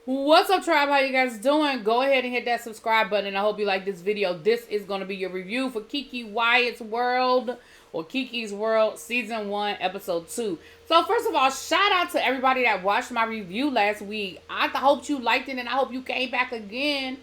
What's up, tribe? How you guys doing? Go ahead and hit that subscribe button, and I hope you like this video. This is going to be your review for KeKe Wyatt's World, or Kiki's World, Season 1, Episode 2. So, first of all, shout out to everybody that watched my review last week. I hope you liked it, and I hope you came back again.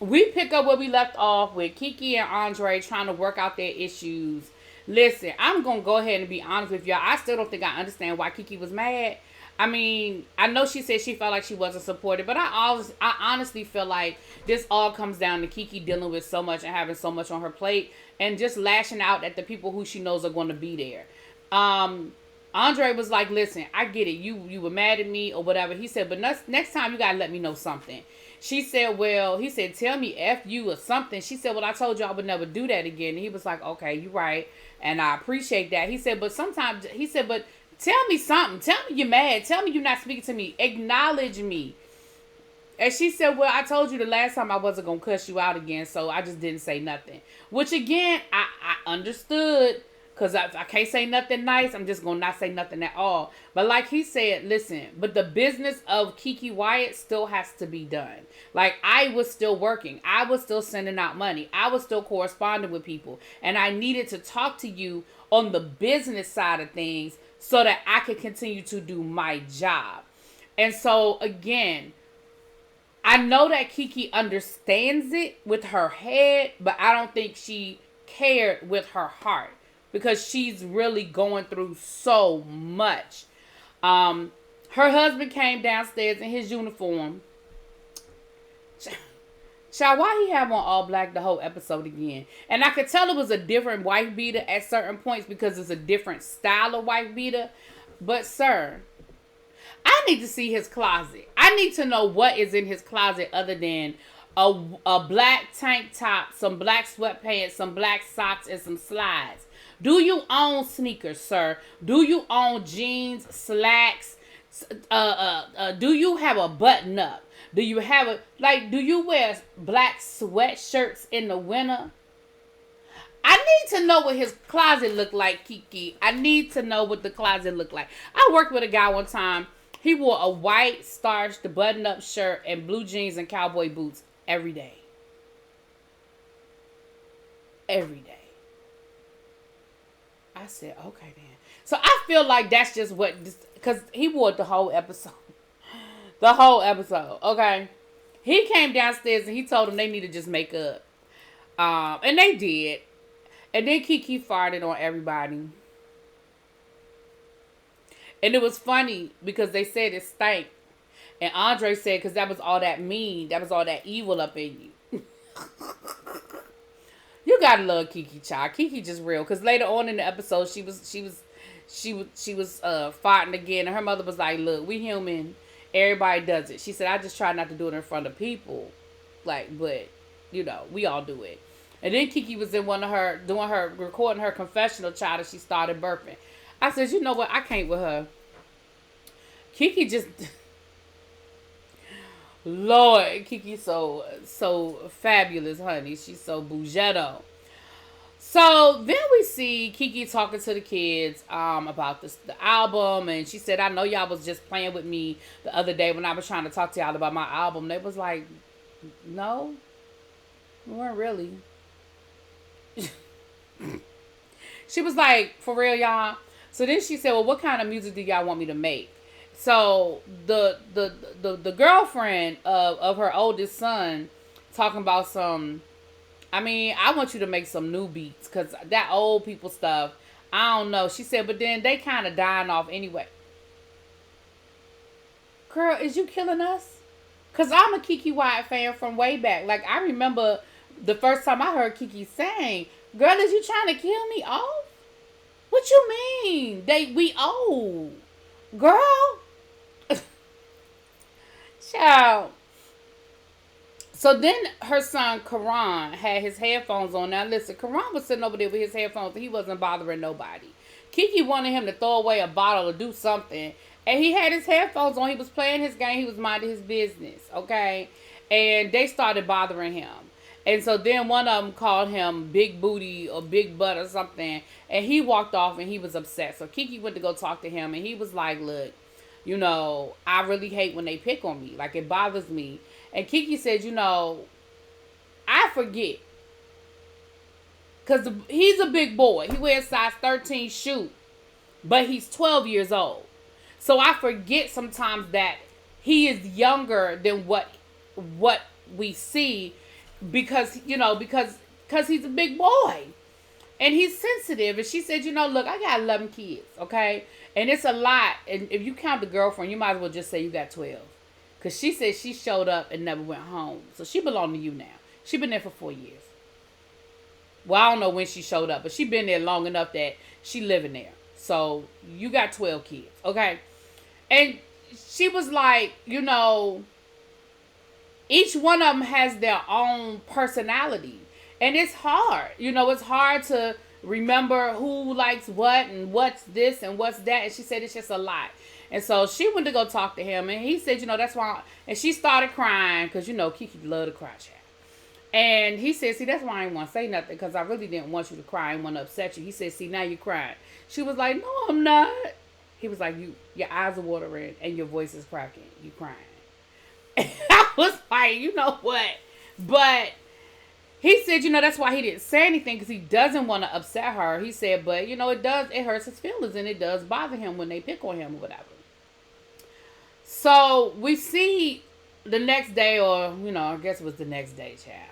We pick up where we left off with KeKe and Andre trying to work out their issues. Listen, I'm going to go ahead and be honest with y'all. I still don't think I understand why KeKe was mad. I mean, I know she said she felt like she wasn't supported, but I honestly feel like this all comes down to KeKe dealing with so much and having so much on her plate and just lashing out at the people who she knows are going to be there. Andre was like, listen, I get it. You were mad at me or whatever. He said, but next time you got to let me know something. She said, well, he said, tell me F you or something. She said, well, I told you I would never do that again. And he was like, okay, you're right. And I appreciate that. He said, but sometimes, he said, but tell me something. Tell me you're mad. Tell me you're not speaking to me. Acknowledge me. And she said, well, I told you the last time I wasn't going to cuss you out again, so I just didn't say nothing. Which, again, I understood. Because I can't say nothing nice. I'm just going to not say nothing at all. But like he said, listen, but the business of KeKe Wyatt still has to be done. Like, I was still working. I was still sending out money. I was still corresponding with people. And I needed to talk to you on the business side of things so that I could continue to do my job. And so, again, I know that KeKe understands it with her head, but I don't think she cared with her heart. Because she's really going through so much. Her husband came downstairs in his uniform. Child, why he have on all black the whole episode again? And I could tell it was a different wife beater at certain points because it's a different style of wife beater. But sir, I need to see his closet. I need to know what is in his closet other than a black tank top, some black sweatpants, some black socks, and some slides. Do you own sneakers, sir? Do you own jeans, slacks? Do you have a button up? Do you have do you wear black sweatshirts in the winter? I need to know what his closet looked like, KeKe. I need to know what the closet looked like. I worked with a guy one time. He wore a white starched button-up shirt and blue jeans and cowboy boots every day. Every day. I said, okay then. So I feel like that's just what, because he wore it the whole episode. The whole episode, okay? He came downstairs and he told them they need to just make up. And they did. And then KeKe farted on everybody. And it was funny because they said it stank. And Andre said, because that was all that mean. That was all that evil up in you. You gotta love KeKe, child. KeKe just real. Because later on in the episode, she was farting again. And her mother was like, look, we human. Everybody does it. She said, I just try not to do it in front of people. Like, but, you know, we all do it. And then KeKe was in recording her confessional, child, and she started burping. I said, you know what? I can't with her. KeKe just... Lord, KeKe so fabulous, honey. She's so bougetto. So then we see KeKe talking to the kids about the album, and she said, I know y'all was just playing with me the other day when I was trying to talk to y'all about my album. They was like, no, we weren't really. She was like, for real, y'all? So then she said, well, what kind of music do y'all want me to make? So the girlfriend of her oldest son talking about some, I mean, I want you to make some new beats because that old people stuff, I don't know. She said, but then they kind of dying off anyway. Girl, is you killing us? Because I'm a KeKe Wyatt fan from way back. Like, I remember the first time I heard KeKe sing, girl, is you trying to kill me off? What you mean? We old. Girl. Child. So then her son, Karan, had his headphones on. Now listen, Karan was sitting over there with his headphones and he wasn't bothering nobody. KeKe wanted him to throw away a bottle or do something. And he had his headphones on. He was playing his game. He was minding his business. Okay? And they started bothering him. And so then one of them called him big booty or big butt or something. And he walked off and he was upset. So KeKe went to go talk to him. And he was like, look, I really hate when they pick on me. Like, it bothers me. And Kiki said, I forget. Because he's a big boy. He wears size 13 shoe. But he's 12 years old. So I forget sometimes that he is younger than what we see because he's a big boy. And he's sensitive. And she said, look, I got 11 kids, okay? And it's a lot. And if you count the girlfriend, you might as well just say you got 12. Because she said she showed up and never went home. So she belonged to you now. She been there for 4 years. Well, I don't know when she showed up, but she been there long enough that she living there. So you got 12 kids, okay? And she was like, each one of them has their own personality. And it's hard. It's hard to remember who likes what and what's this and what's that. And she said it's just a lot. And so she went to go talk to him. And he said, that's why. And she started crying because, Kiki love to cry, child. And he said, see, that's why I didn't want to say nothing because I really didn't want you to cry. I didn't want to upset you. He said, see, now you're crying. She was like, no, I'm not. He was like, your eyes are watering and your voice is cracking. You crying. And I was like, you know what? But he said, that's why he didn't say anything because he doesn't want to upset her. He said, but, it hurts his feelings and it does bother him when they pick on him or whatever. So we see the next day or, I guess it was the next day, child.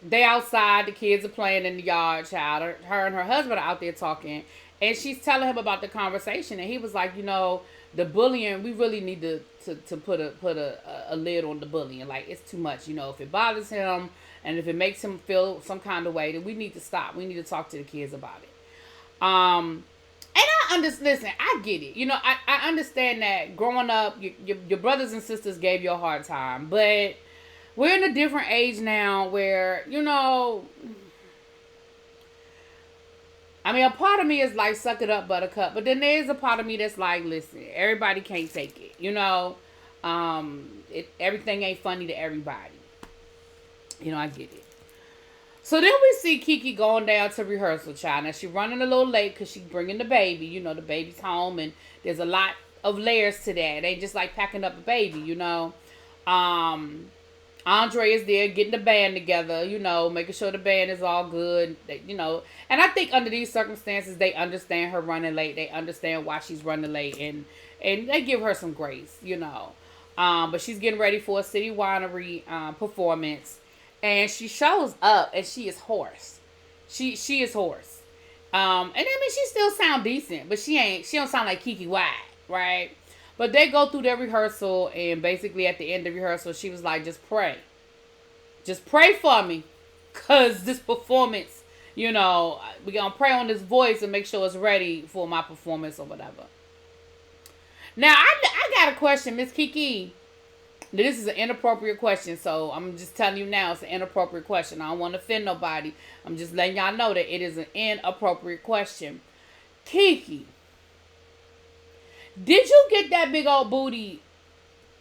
They outside, the kids are playing in the yard, child. Her and her husband are out there talking. And she's telling him about the conversation. And he was like, the bullying, we really need to put a lid on the bullying. Like, it's too much. If it bothers him and if it makes him feel some kind of way, then we need to stop. We need to talk to the kids about it. And I understand. Listen, I get it. I understand that growing up, your brothers and sisters gave you a hard time. But we're in a different age now where, a part of me is like, suck it up, buttercup. But then there's a part of me that's like, listen, everybody can't take it. Everything ain't funny to everybody. I get it. So then we see Kiki going down to rehearsal, child. Now, she's running a little late because she's bringing the baby. The baby's home, and there's a lot of layers to that. It ain't just like packing up a baby, Andre is there getting the band together, making sure the band is all good, and I think under these circumstances, they understand her running late. They understand why she's running late, and they give her some grace, but she's getting ready for a city winery performance, and she shows up, and she is hoarse. She is hoarse, and she still sound decent, but she don't sound like Kiki Wyatt, right? But they go through their rehearsal, and basically at the end of rehearsal, she was like, just pray. Just pray for me. Because this performance, we're going to pray on this voice and make sure it's ready for my performance or whatever. Now, I got a question, Miss Kiki. Now, this is an inappropriate question, so I'm just telling you now it's an inappropriate question. I don't want to offend nobody. I'm just letting y'all know that it is an inappropriate question. Kiki, did you get that big old booty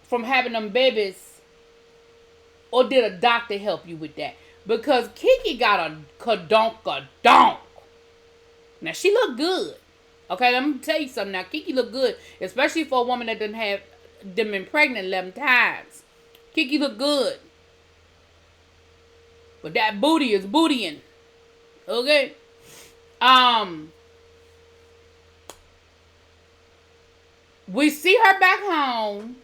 from having them babies? Or did a doctor help you with that? Because Kiki got a ka-donk. Now, she look good. Okay, let me tell you something. Now, Kiki look good. Especially for a woman that done been pregnant 11 times. Kiki look good. But that booty is bootying. Okay? We see her back home,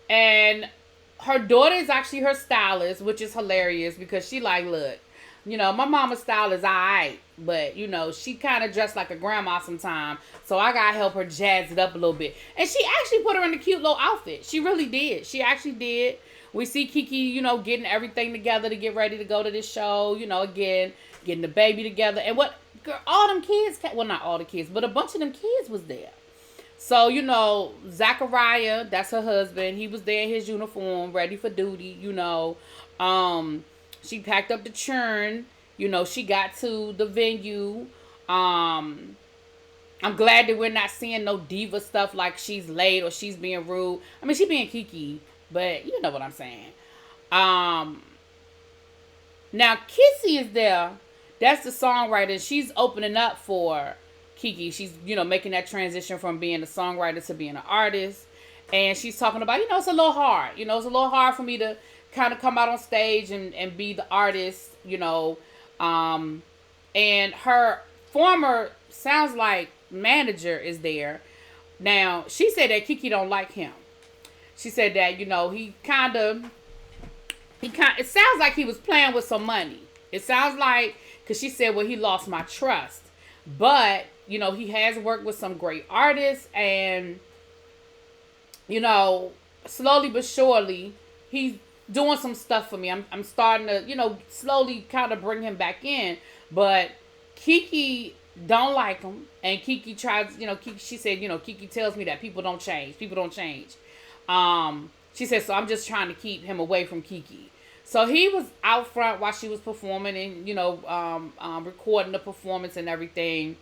and her daughter is actually her stylist, which is hilarious because she like, look, my mama's style is alright, but, she kind of dressed like a grandma sometimes, so I gotta help her jazz it up a little bit. And she actually put her in a cute little outfit. She really did. She actually did. We see Kiki, getting everything together to get ready to go to this show, again, getting the baby together. And all them kids, well, not all the kids, but a bunch of them kids was there. So, Zachariah, that's her husband. He was there in his uniform, ready for duty, She packed up the churn. She got to the venue. I'm glad that we're not seeing no diva stuff like she's late or she's being rude. She being Kiki, but you know what I'm saying. Now, Kissy is there. That's the songwriter. She's opening up for Kiki. She's, making that transition from being a songwriter to being an artist. And she's talking about, it's a little hard. It's a little hard for me to kind of come out on stage and be the artist, and her former, sounds like, manager is there. Now, she said that Kiki don't like him. She said that, it sounds like he was playing with some money. It sounds like, because she said, well, he lost my trust. But, he has worked with some great artists, and, slowly but surely, he's doing some stuff for me. I'm starting to, slowly kind of bring him back in. But Kiki don't like him. And Kiki tries, Kiki, she said, Kiki tells me that people don't change. People don't change. She said, so I'm just trying to keep him away from Kiki. So he was out front while she was performing and, recording the performance and everything.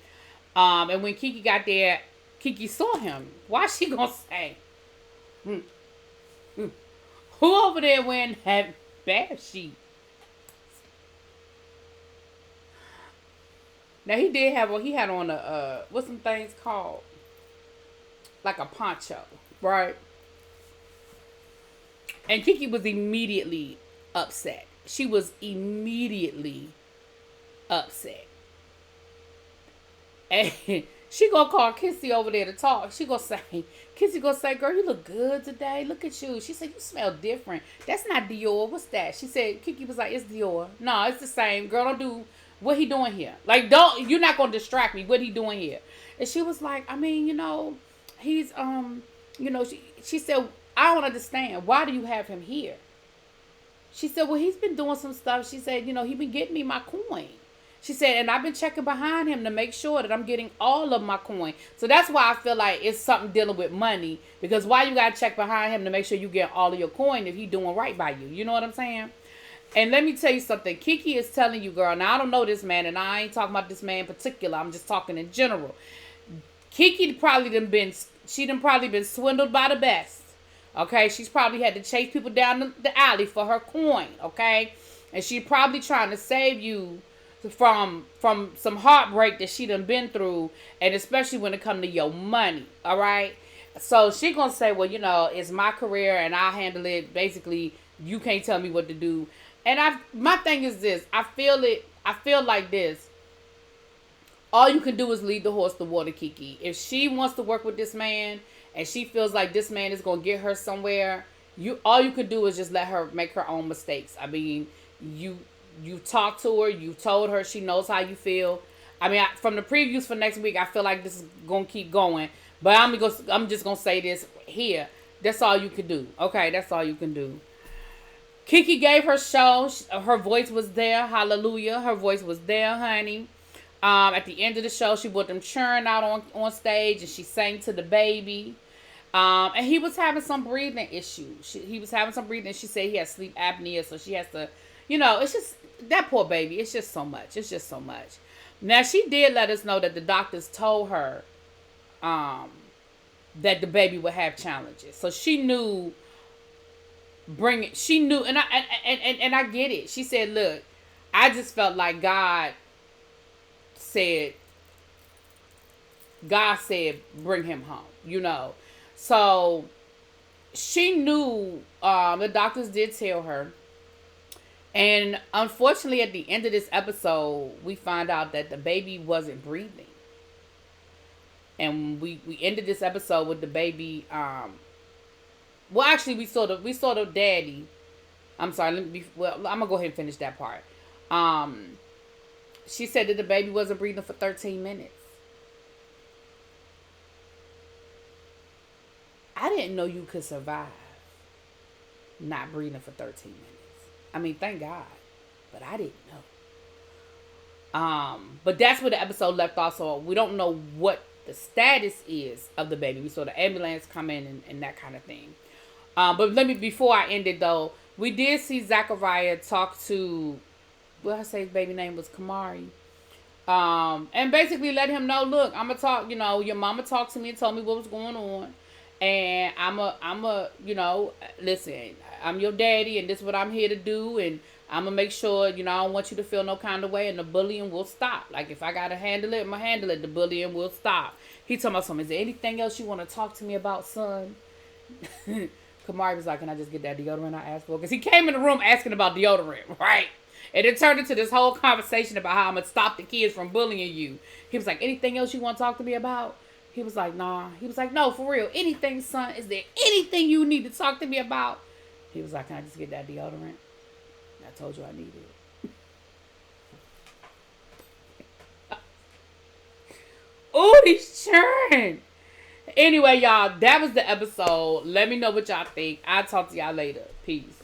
And when Kiki got there, Kiki saw him. Why she gonna say? Who over there wearing that bath sheet? Now he did have he had on a what's some things called? Like a poncho, right? And Kiki was immediately upset. She was immediately upset. And she gonna call Kissy over there to talk. Kissy gonna say, girl, you look good today. Look at you. She said, you smell different. That's not Dior. What's that? She said, Kiki was like, it's Dior. No, it's the same. Girl, don't do, what he doing here? Like, you're not gonna distract me. What he doing here? And she was like, I mean, he's, she said, I don't understand. Why do you have him here? She said, well, he's been doing some stuff. She said, he been getting me my coin. She said, and I've been checking behind him to make sure that I'm getting all of my coin. So that's why I feel like it's something dealing with money. Because why you got to check behind him to make sure you get all of your coin if he doing right by you? You know what I'm saying? And let me tell you something. Kiki is telling you, girl, now I don't know this man, and I ain't talking about this man in particular. I'm just talking in general. Kiki probably done been swindled by the best. Okay? She's probably had to chase people down the alley for her coin. Okay? And she probably trying to save you from some heartbreak that she done been through, and especially when it come to your money, all right? So she gonna say, well, it's my career and I handle it. Basically, you can't tell me what to do. And my thing is this, I feel like this. All you can do is lead the horse to water, Kiki. If she wants to work with this man and she feels like this man is gonna get her somewhere, all you can do is just let her make her own mistakes. I mean, you talked to her. You told her. She knows how you feel. I mean, from the previews for next week, I feel like this is going to keep going. But I'm just going to say this here. That's all you can do. Okay, that's all you can do. Kiki gave her show. Her voice was there. Hallelujah. Her voice was there, honey. At the end of the show, she put them churn out on stage, and she sang to the baby. And he was having some breathing issues. He was having some breathing. She said he has sleep apnea, so she has to, it's just, that poor baby. It's just so much. It's just so much. Now, she did let us know that the doctors told her that the baby would have challenges. So she knew, she knew, and I get it. She said, look, I just felt like God said, bring him home, So she knew, the doctors did tell her. And unfortunately, at the end of this episode, we find out that the baby wasn't breathing. And we ended this episode with the baby. Well, actually, we saw the daddy. I'm sorry. I'm gonna go ahead and finish that part. She said that the baby wasn't breathing for 13 minutes. I didn't know you could survive not breathing for 13 minutes. I mean, thank God. But I didn't know. But that's where the episode left off. So we don't know what the status is of the baby. We saw the ambulance come in and that kind of thing. But before I end it though, we did see Zachariah talk to, I say his baby name was Kamari. And basically let him know, look, I'm gonna talk, your mama talked to me and told me what was going on. And listen, I'm your daddy and this is what I'm here to do. And I'm going to make sure, you know, I don't want you to feel no kind of way, and the bullying will stop. Like, if I got to handle it, I'm going to handle it. The bullying will stop. He told me something. Is there anything else you want to talk to me about, son? Kamari was like, can I just get that deodorant I asked for? Because he came in the room asking about deodorant, right? And it turned into this whole conversation about how I'm going to stop the kids from bullying you. He was like, anything else you want to talk to me about? He was like, nah. He was like, no, for real. Anything, son. Is there anything you need to talk to me about? He was like, can I just get that deodorant? I told you I needed it. Oh, he's churning. Anyway, y'all, that was the episode. Let me know what y'all think. I'll talk to y'all later. Peace.